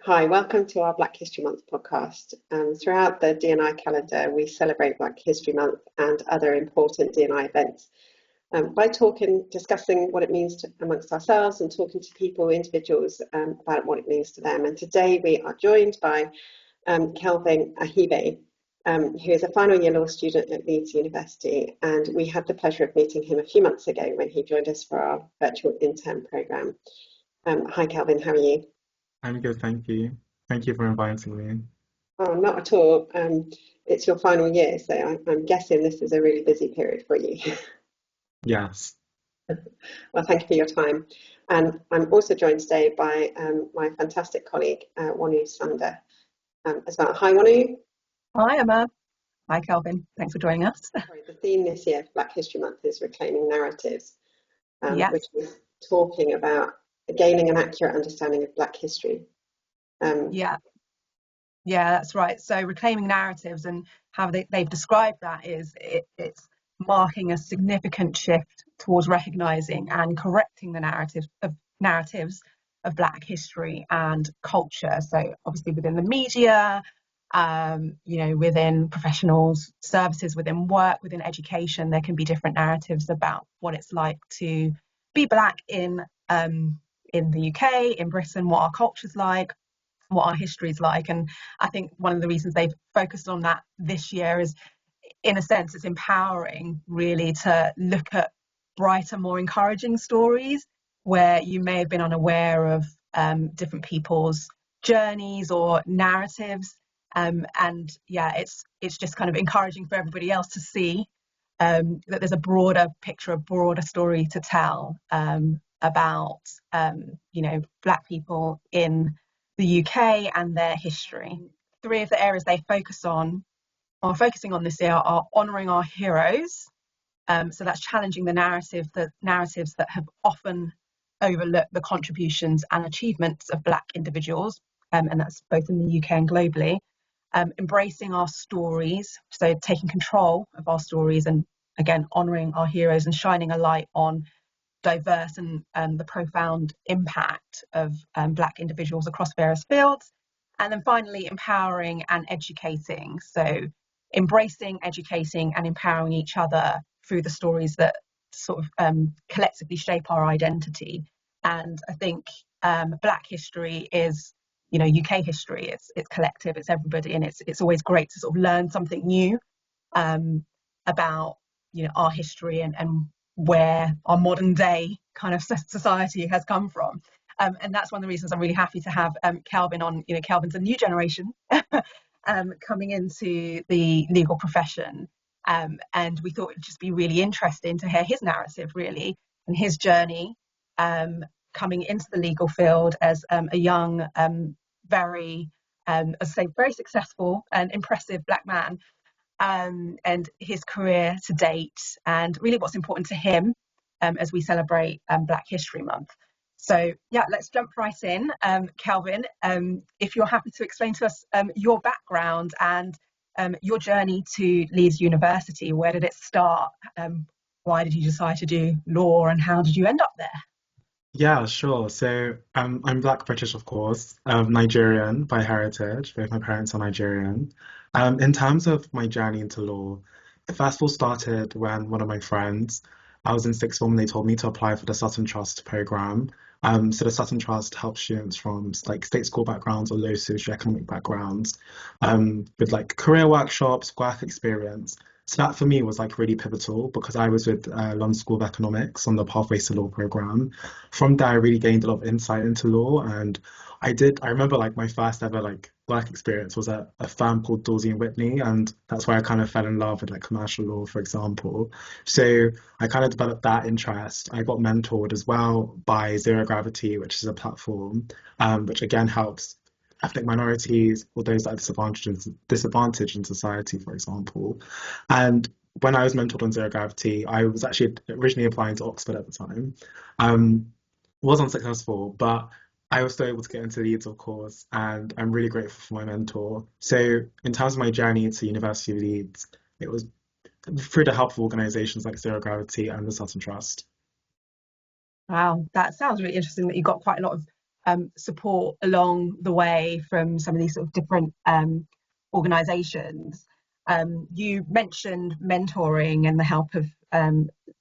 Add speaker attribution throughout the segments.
Speaker 1: Hi, welcome to our Black History Month podcast. Throughout the D&I calendar, we celebrate Black History Month and other important D&I events by discussing what it means amongst ourselves and talking to people, individuals, about what it means to them. And today we are joined by Kelvin Akhigbe, who is a final year law student at Leeds University. And we had the pleasure of meeting him a few months ago when he joined us for our virtual intern programme. Hi, Kelvin, how are you?
Speaker 2: I'm good, thank you. Thank you for inviting me.
Speaker 1: Oh, not at all. It's your final year, so I'm guessing this is a really busy period for you.
Speaker 2: Yes.
Speaker 1: Well, thank you for your time. And I'm also joined today by my fantastic colleague, Wonu Sanda, as well. Hi, Wonu.
Speaker 3: Hi, Emma. Hi, Kelvin. Thanks for joining us.
Speaker 1: Sorry, the theme this year for Black History Month is Reclaiming Narratives,
Speaker 3: Yes.
Speaker 1: which is talking about gaining an accurate understanding of Black history.
Speaker 3: Yeah, that's right. So reclaiming narratives and how they've described that is it's marking a significant shift towards recognizing and correcting the narratives of Black history and culture. So obviously within the media, within professionals, services, within work, within education, there can be different narratives about what it's like to be Black in the UK, in Britain, what our culture's like, what our history's like. And I think one of the reasons they've focused on that this year is, in a sense, it's empowering really to look at brighter, more encouraging stories where you may have been unaware of different people's journeys or narratives. It's just kind of encouraging for everybody else to see that there's a broader picture, a broader story to tell about Black people in the UK and their history. Three of the areas they are focusing on this year are honouring our heroes. So that's challenging the narratives that have often overlooked the contributions and achievements of Black individuals, and that's both in the UK and globally. Embracing our stories, so taking control of our stories and, again, honouring our heroes and shining a light on diverse and the profound impact of Black individuals across various fields. And then finally, empowering and educating. So embracing, educating and empowering each other through the stories that sort of collectively shape our identity. And I think Black history is, UK history, it's collective, it's everybody, and it's always great to sort of learn something new about our history and where our modern day kind of society has come from. And that's one of the reasons I'm really happy to have Kelvin on. Kelvin's a new generation coming into the legal profession. And we thought it'd just be really interesting to hear his narrative, really, and his journey coming into the legal field as a young, very successful and impressive Black man. And his career to date, and really what's important to him as we celebrate Black History Month. So let's jump right in. Kelvin, if you're happy to explain to us your background and your journey to Leeds University. Where did it start? Why did you decide to do law, and how did you end up there?
Speaker 2: Yeah, sure. So I'm Black British, of course, Nigerian by heritage. Both my parents are Nigerian. In terms of my journey into law, it first of all started when one of my friends, I was in sixth form, and they told me to apply for the Sutton Trust program. So the Sutton Trust helps students from like state school backgrounds or low socioeconomic backgrounds with like career workshops, work experience. So that for me was like really pivotal because I was with London School of Economics on the Pathways to Law program. From there, I really gained a lot of insight into law, and I remember like my first ever like work experience was at a firm called Dorsey and Whitney, and that's where I kind of fell in love with like commercial law, for example. So I kind of developed that interest. I got mentored as well by Zero Gravity, which is a platform which again helps ethnic minorities or those that are disadvantaged in society, for example. And when I was mentored on Zero Gravity, I was actually originally applying to Oxford at the time. Was unsuccessful, but I was still able to get into Leeds, of course, and I'm really grateful for my mentor. So in terms of my journey to University of Leeds, it was through the help of organisations like Zero Gravity and the Sutton Trust.
Speaker 3: Wow, that sounds really interesting that you got quite a lot of support along the way from some of these sort of different organisations. You mentioned mentoring and the help of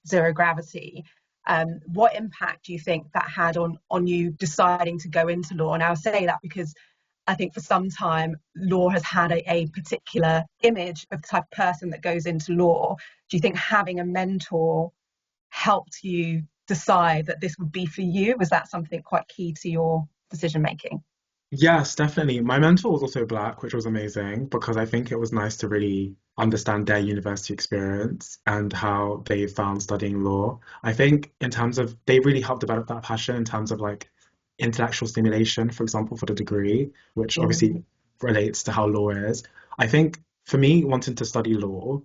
Speaker 3: Zero Gravity. What impact do you think that had on you deciding to go into law? And I'll say that because I think for some time law has had a particular image of the type of person that goes into law. Do you think having a mentor helped you decide that this would be for you? Was that something quite key to your decision making?
Speaker 2: Yes, definitely. My mentor was also Black, which was amazing because I think it was nice to really understand their university experience and how they found studying law. I think in terms of they really helped develop that passion in terms of like intellectual stimulation, for example, for the degree, which obviously relates to how law is. I think for me, wanting to study law,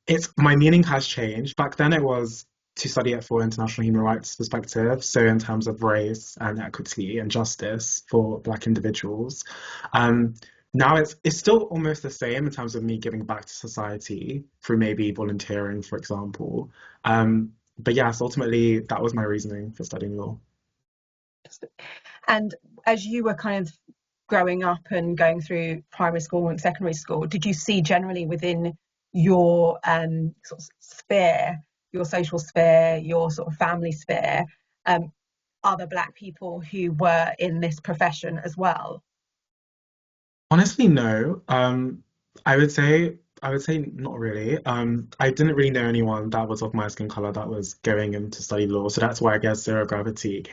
Speaker 2: it's my meaning has changed. Back then it was to study it for international human rights perspective, so in terms of race and equity and justice for Black individuals. Um, Now it's still almost the same in terms of me giving back to society through maybe volunteering, for example. But yes, ultimately that was my reasoning for studying law.
Speaker 3: And as you were kind of growing up and going through primary school and secondary school, did you see generally within your sort of sphere, your social sphere, your sort of family sphere, other Black people who were in this profession as well?
Speaker 2: Honestly, no. I would say not really. I didn't really know anyone that was of my skin color that was going in to study law, so that's why I guess Zero Gravity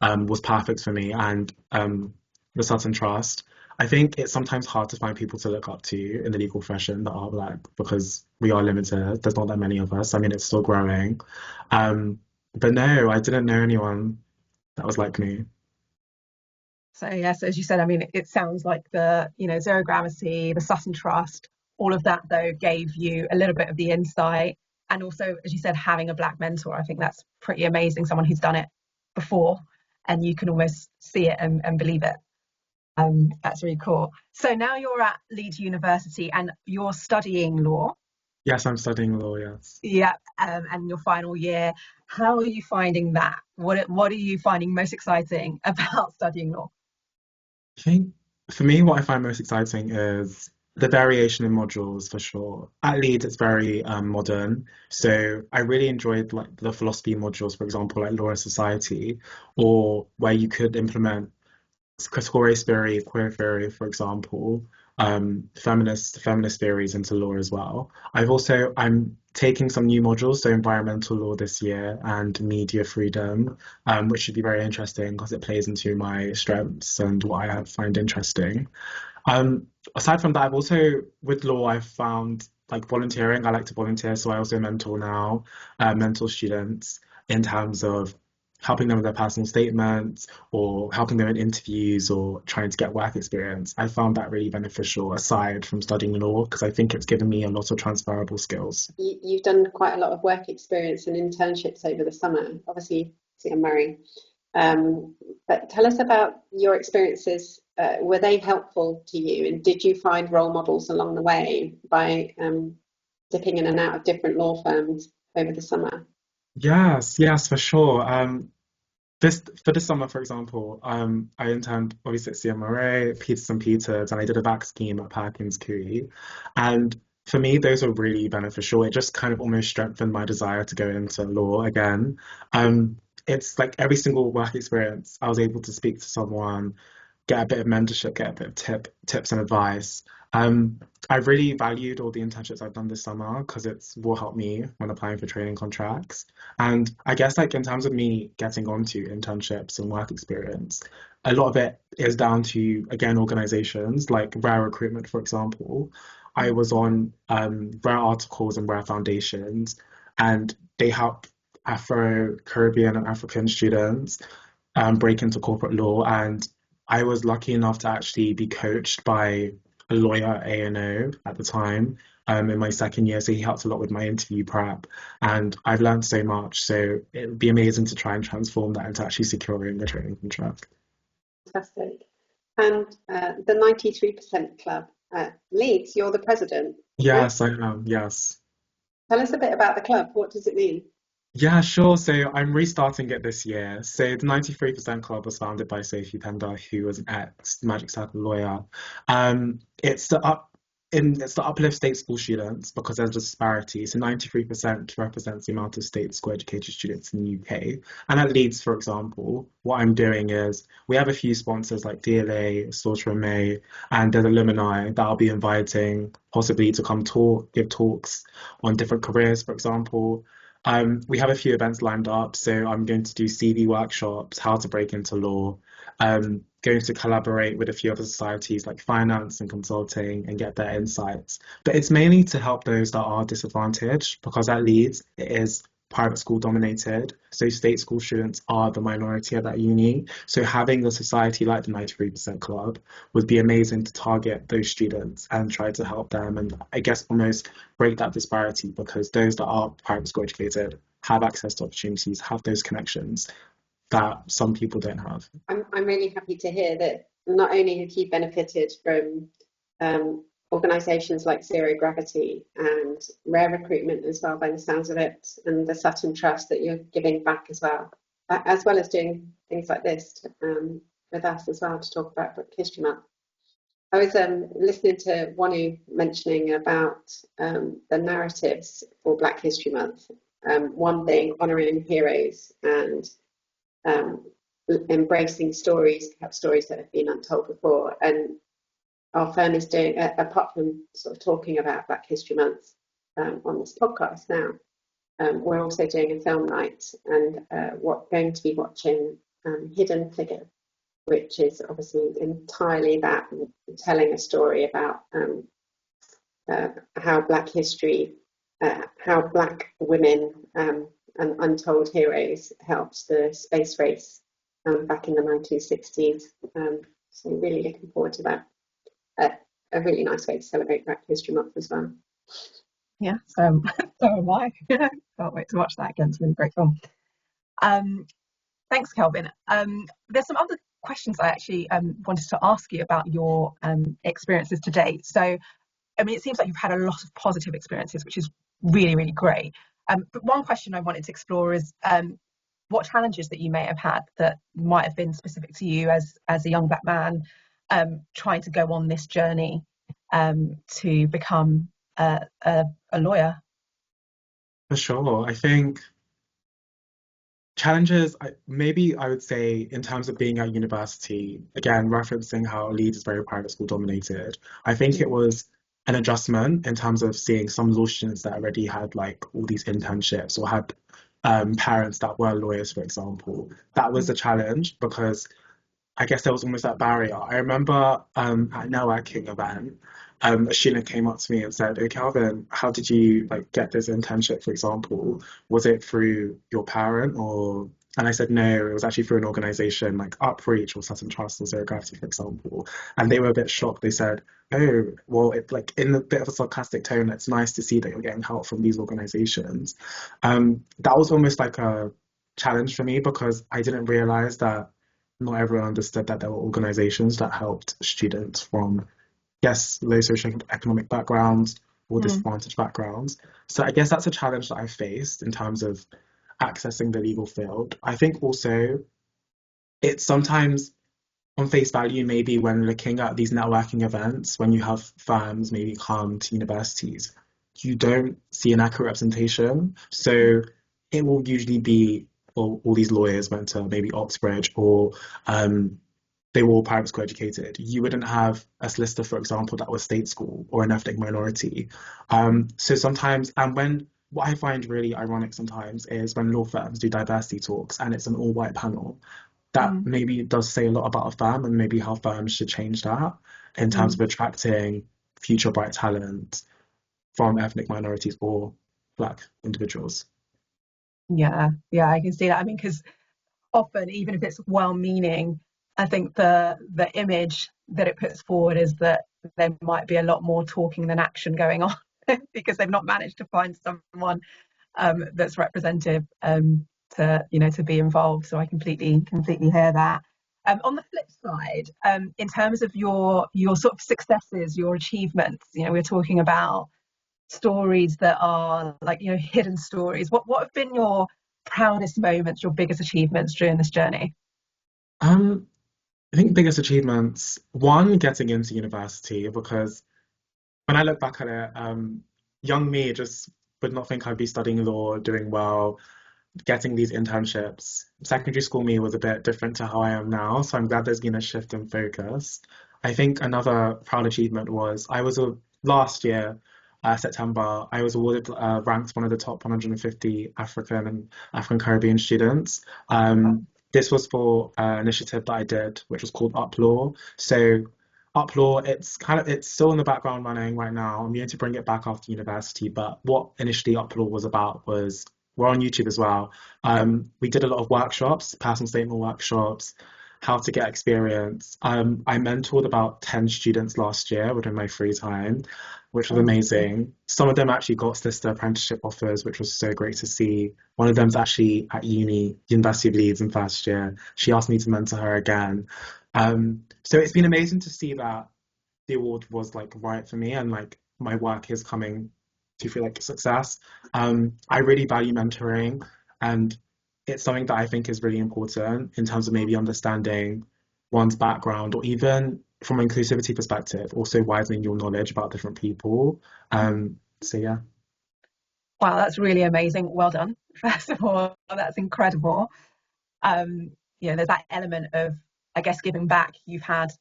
Speaker 2: was perfect for me, and the Sutton Trust. I think it's sometimes hard to find people to look up to in the legal profession that are Black because we are limited. There's not that many of us. I mean, it's still growing. But no, I didn't know anyone that was like me.
Speaker 3: So yes, as you said, I mean, it sounds like the, Zero Gravity, the Sutton Trust, all of that though gave you a little bit of the insight. And also, as you said, having a Black mentor, I think that's pretty amazing. Someone who's done it before and you can almost see it and believe it. That's really cool. So now you're at Leeds University and you're studying law.
Speaker 2: Yes, I'm studying law, yes.
Speaker 3: Yeah, and your final year. How are you finding that? What are you finding most exciting about studying law?
Speaker 2: I think for me, what I find most exciting is the variation in modules for sure. At Leeds, it's very modern, so I really enjoyed like the philosophy modules, for example, like Law and Society, or where you could implement critical race theory, queer theory, for example, feminist theories into law as well. I'm taking some new modules, so environmental law this year and media freedom, which should be very interesting because it plays into my strengths and what find interesting. Aside from that, I've also with law I've found like volunteering. I like to volunteer, so I also mentor now, mentor students in terms of helping them with their personal statements or helping them in interviews or trying to get work experience. I found that really beneficial aside from studying law because I think it's given me a lot of transferable skills.
Speaker 1: You've done quite a lot of work experience and internships over the summer, obviously, CM Murray. But tell us about your experiences. Were they helpful to you? And did you find role models along the way by dipping in and out of different law firms over the summer?
Speaker 2: Yes, for sure. For this summer, for example, I interned obviously at CM Murray, Peters and Peters, and I did a back scheme at Perkins Coie. And for me, those were really beneficial. It just kind of almost strengthened my desire to go into law again. It's like every single work experience, I was able to speak to someone, get a bit of mentorship, get a bit of tips and advice. I've really valued all the internships I've done this summer because it's will help me when applying for training contracts. And I guess like in terms of me getting onto internships and work experience, a lot of it is down to again organizations like Rare Recruitment, for example. I was on Rare Articles and Rare Foundations, and they help Afro, Caribbean, and African students break into corporate law. And I was lucky enough to actually be coached by a lawyer at A&O at the time in my second year. So he helped a lot with my interview prep. And I've learned so much. So it would be amazing to try and transform that into actually securing a training contract.
Speaker 1: Fantastic. And the 93% Club at Leeds, you're the president.
Speaker 2: Yes, I am. Yes.
Speaker 1: Tell us a bit about the club. What does it mean?
Speaker 2: Yeah, sure. So I'm restarting it this year. So the 93% Club was founded by Sophie Pender, who was an ex-Magic Circle lawyer. It's it's to uplift state school students because there's a disparity. So 93% represents the amount of state school educated students in the UK. And at Leeds, for example, what I'm doing is we have a few sponsors like DLA, Slaughter and May, and there's alumni that I'll be inviting possibly to come talk, give talks on different careers, for example. We have a few events lined up, so I'm going to do CV workshops, how to break into law, going to collaborate with a few other societies like finance and consulting and get their insights. But it's mainly to help those that are disadvantaged because at Leeds it is private school dominated, so state school students are the minority at that uni. So having a society like the 93% Club would be amazing to target those students and try to help them and I guess almost break that disparity because those that are private school educated have access to opportunities, have those connections that some people don't have.
Speaker 1: I'm really happy to hear that not only have you benefited from organisations like Zero Gravity and Rare Recruitment as well, by the sounds of it, and the Sutton Trust that you're giving back as well as doing things like this with us as well to talk about Black History Month. I was listening to Wonu mentioning about the narratives for Black History Month. One thing, honouring heroes and embracing stories, perhaps stories that have been untold before. And our firm is doing, apart from sort of talking about Black History Month on this podcast now, we're also doing a film night and going to be watching Hidden Figure, which is obviously entirely that, telling a story about how Black history, how Black women and untold heroes helped the space race back in the 1960s. So really looking forward to that. A really nice way to celebrate Black History Month as well.
Speaker 3: Yeah, so am I. Can't wait to watch that again. It's a really great film. Thanks, Kelvin. There's some other questions I actually wanted to ask you about your experiences to date. So, I mean, it seems like you've had a lot of positive experiences, which is really, really great. But one question I wanted to explore is what challenges that you may have had that might have been specific to you as a young Black man trying to go on this journey to become a lawyer.
Speaker 2: For sure. I think challenges, maybe I would say in terms of being at university, again, referencing how Leeds is very private school dominated, I think it was an adjustment in terms of seeing some law students that already had like all these internships or had parents that were lawyers, for example. That was a challenge because I guess there was almost that barrier. I remember at a networking event, a student came up to me and said, "Oh, Calvin, how did you like get this internship, for example? Was it through your parent or?" And I said, "No, it was actually through an organization like Upreach or Sutton Trust or Zero Gravity, for example." And they were a bit shocked. They said, "Oh, well, it's like in a bit of a sarcastic tone, it's nice to see that you're getting help from these organizations." That was almost like a challenge for me because I didn't realize that not everyone understood that there were organizations that helped students from, yes, low socioeconomic backgrounds or disadvantaged backgrounds. So I guess that's a challenge that I faced in terms of accessing the legal field. I think also it's sometimes on face value, maybe when looking at these networking events, when you have firms maybe come to universities, you don't see an accurate representation. So it will usually be all these lawyers went to maybe Oxbridge or they were all private school educated. You wouldn't have a solicitor, for example, that was state school or an ethnic minority. So sometimes, and when what I find really ironic sometimes is when law firms do diversity talks and it's an all-white panel, that maybe does say a lot about a firm and maybe how firms should change that in terms of attracting future bright talent from ethnic minorities or Black individuals.
Speaker 3: Yeah, I can see that. I mean, because often, even if it's well-meaning, I think the image that it puts forward is that there might be a lot more talking than action going on because they've not managed to find someone that's representative to be involved. So I completely hear that. On the flip side, in terms of your sort of successes, your achievements, we're talking about stories that are like hidden stories. What have been your proudest moments, your biggest achievements during this journey?
Speaker 2: I think biggest achievements, one, getting into university, because when I look back at it, young me just would not think I'd be studying law, doing well, getting these internships. Secondary school me was a bit different to how I am now, so I'm glad there's been a shift in focus. I think another proud achievement was last year, September, I was awarded ranked one of the top 150 African and African Caribbean students. This was for an initiative that I did, which was called Uplaw. So Uplaw, it's still in the background running right now. I'm going to bring it back after university, but what initially Uplaw was about was, we're on YouTube as well. We did a lot of workshops, personal statement workshops, how to get experience. I mentored about 10 students last year within my free time, which was amazing. Some of them actually got sister apprenticeship offers, which was so great to see. One of them's actually at University of Leeds in first year. She asked me to mentor her again. So it's been amazing to see that the award was like right for me, and like my work is coming to feel like a success. I really value mentoring, and it's something that I think is really important in terms of maybe understanding one's background, or even from an inclusivity perspective, also widening your knowledge about different people. So yeah.
Speaker 3: Wow, that's really amazing. Well done. First of all, that's incredible. There's that element of, I guess, giving back. You've had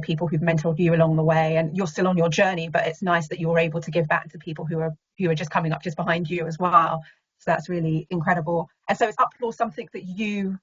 Speaker 3: people who've mentored you along the way, and you're still on your journey, but it's nice that you're able to give back to people who are just coming up just behind you as well. So that's really incredible. And so is Uplaw something that you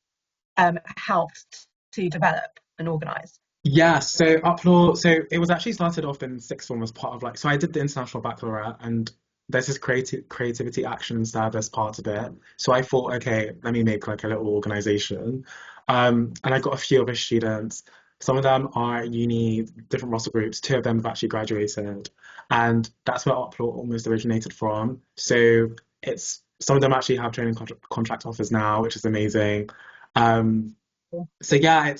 Speaker 3: helped to develop and organise?
Speaker 2: Yeah, so Uplaw, so it was actually started off in sixth form as part of so I did the International Baccalaureate, and there's this creativity action service part of it. So I thought, okay, let me make like a little organisation. And I got a few other students. Some of them are at uni, different Russell groups. Two of them have actually graduated. And that's where Uplaw almost originated from. So some of them actually have training contract offers now, which is amazing. So yeah,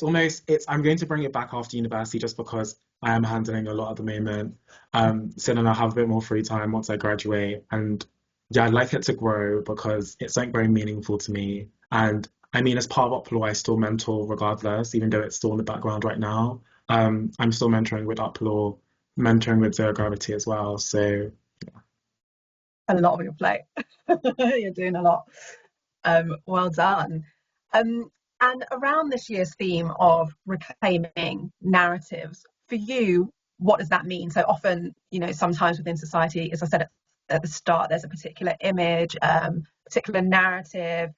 Speaker 2: I'm going to bring it back after university, just because I am handling a lot at the moment. So then I'll have a bit more free time once I graduate. And yeah, I'd like it to grow because it's like very meaningful to me. And I mean, as part of Uplaw, I still mentor regardless, even though it's still in the background right now. I'm still mentoring with Uplaw, mentoring with Zero Gravity as well. So yeah.
Speaker 3: A lot on your plate. You're doing a lot. Well done. And around this year's theme of reclaiming narratives, for you, what does that mean? So often, sometimes within society, as I said at the start, there's a particular image, particular narrative.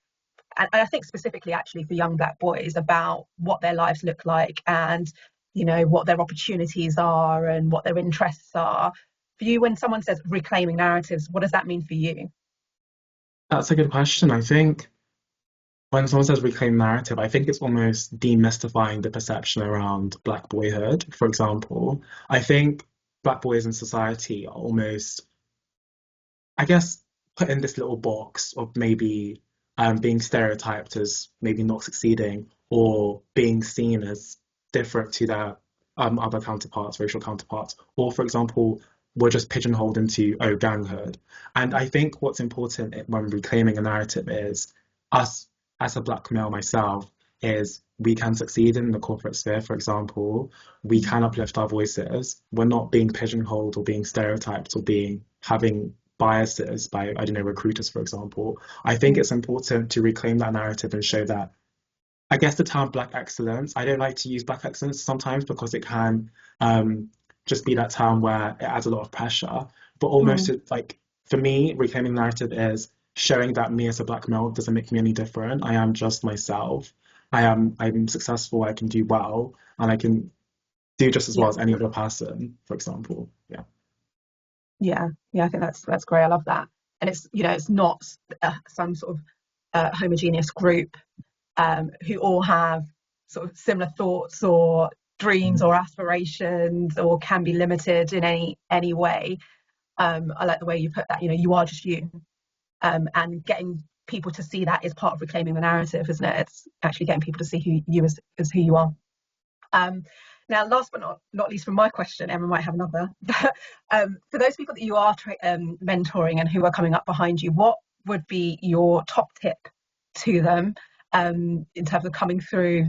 Speaker 3: And I think specifically actually for young Black boys about what their lives look like, and, what their opportunities are and what their interests are. For you, when someone says reclaiming narratives, what does that mean for you?
Speaker 2: That's a good question. I think when someone says reclaim narrative, I think it's almost demystifying the perception around Black boyhood. For example, I think Black boys in society are almost, I guess, put in this little box of maybe being stereotyped as maybe not succeeding, or being seen as different to their other counterparts, racial counterparts, or for example, we're just pigeonholed into, ganghood. And I think what's important when reclaiming a narrative is us, as a Black male myself, is we can succeed in the corporate sphere, for example. We can uplift our voices. We're not being pigeonholed or being stereotyped or having biases by, I don't know, recruiters, for example. I think it's important to reclaim that narrative and show that, I guess, the term Black excellence, I don't like to use Black excellence sometimes because it can just be that term where it adds a lot of pressure. But almost like, for me, reclaiming narrative is showing that me as a Black male doesn't make me any different. I am just myself. I'm successful, I can do well, and I can do just as well as any other person, for example.
Speaker 3: Yeah, I think that's great. I love that. And it's not some sort of homogeneous group who all have sort of similar thoughts or dreams or aspirations, or can be limited in any way. I like the way you put that. You are just you. And getting people to see that is part of reclaiming the narrative, isn't it? It's actually getting people to see who you as who you are. Now, last but not least, from my question, Emma might have another. For those people that you are mentoring and who are coming up behind you, what would be your top tip to them in terms of coming through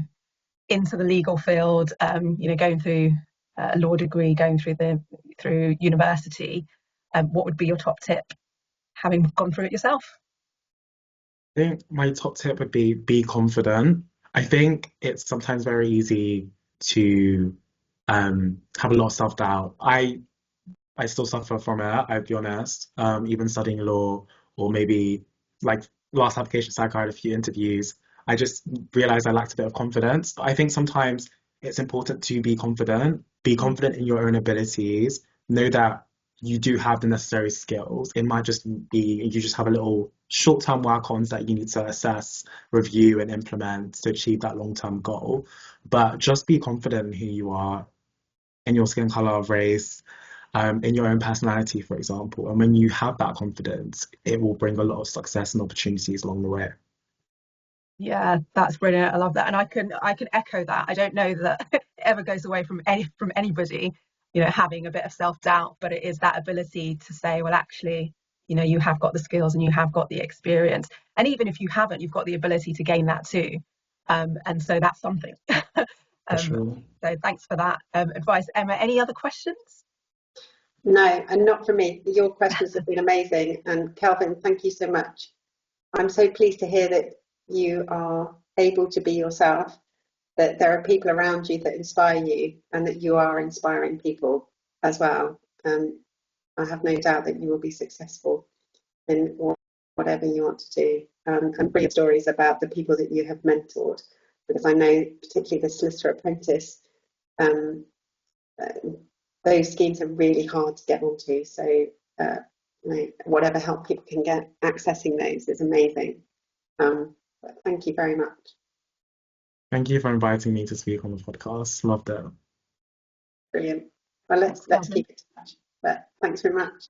Speaker 3: into the legal field, going through a law degree, going through university? What would be your top tip, having gone through it yourself?
Speaker 2: I think my top tip would be confident. I think it's sometimes very easy to have a lot of self-doubt. I still suffer from it, I'll be honest. Even studying law, or maybe like last application cycle, I had a few interviews. I just realized I lacked a bit of confidence. But I think sometimes it's important to be confident in your own abilities, know that you do have the necessary skills. It might just be you just have a little short-term work-ons that you need to assess, review, and implement to achieve that long-term goal. But just be confident in who you are, in your skin color, race, in your own personality, for example. And when you have that confidence, it will bring a lot of success and opportunities along the way.
Speaker 3: Yeah, that's brilliant. I love that, and I can echo that. I don't know that it ever goes away from anybody, having a bit of self-doubt, but it is that ability to say, well, actually, you have got the skills and you have got the experience, and even if you haven't, you've got the ability to gain that too. And so that's something.
Speaker 2: For sure.
Speaker 3: So thanks for that advice, Emma. Any other questions?
Speaker 1: No, and not for me. Your questions have been amazing, and Kelvin, thank you so much. I'm so pleased to hear that you are able to be yourself, that there are people around you that inspire you, and that you are inspiring people as well. I have no doubt that you will be successful in whatever you want to do, and bring stories about the people that you have mentored, because I know particularly the solicitor apprentice, those schemes are really hard to get onto. So whatever help people can get accessing those is amazing. But thank you very much.
Speaker 2: Thank you for inviting me to speak on the podcast. Loved it.
Speaker 1: Brilliant. Well, let's keep it in touch. But thanks very much.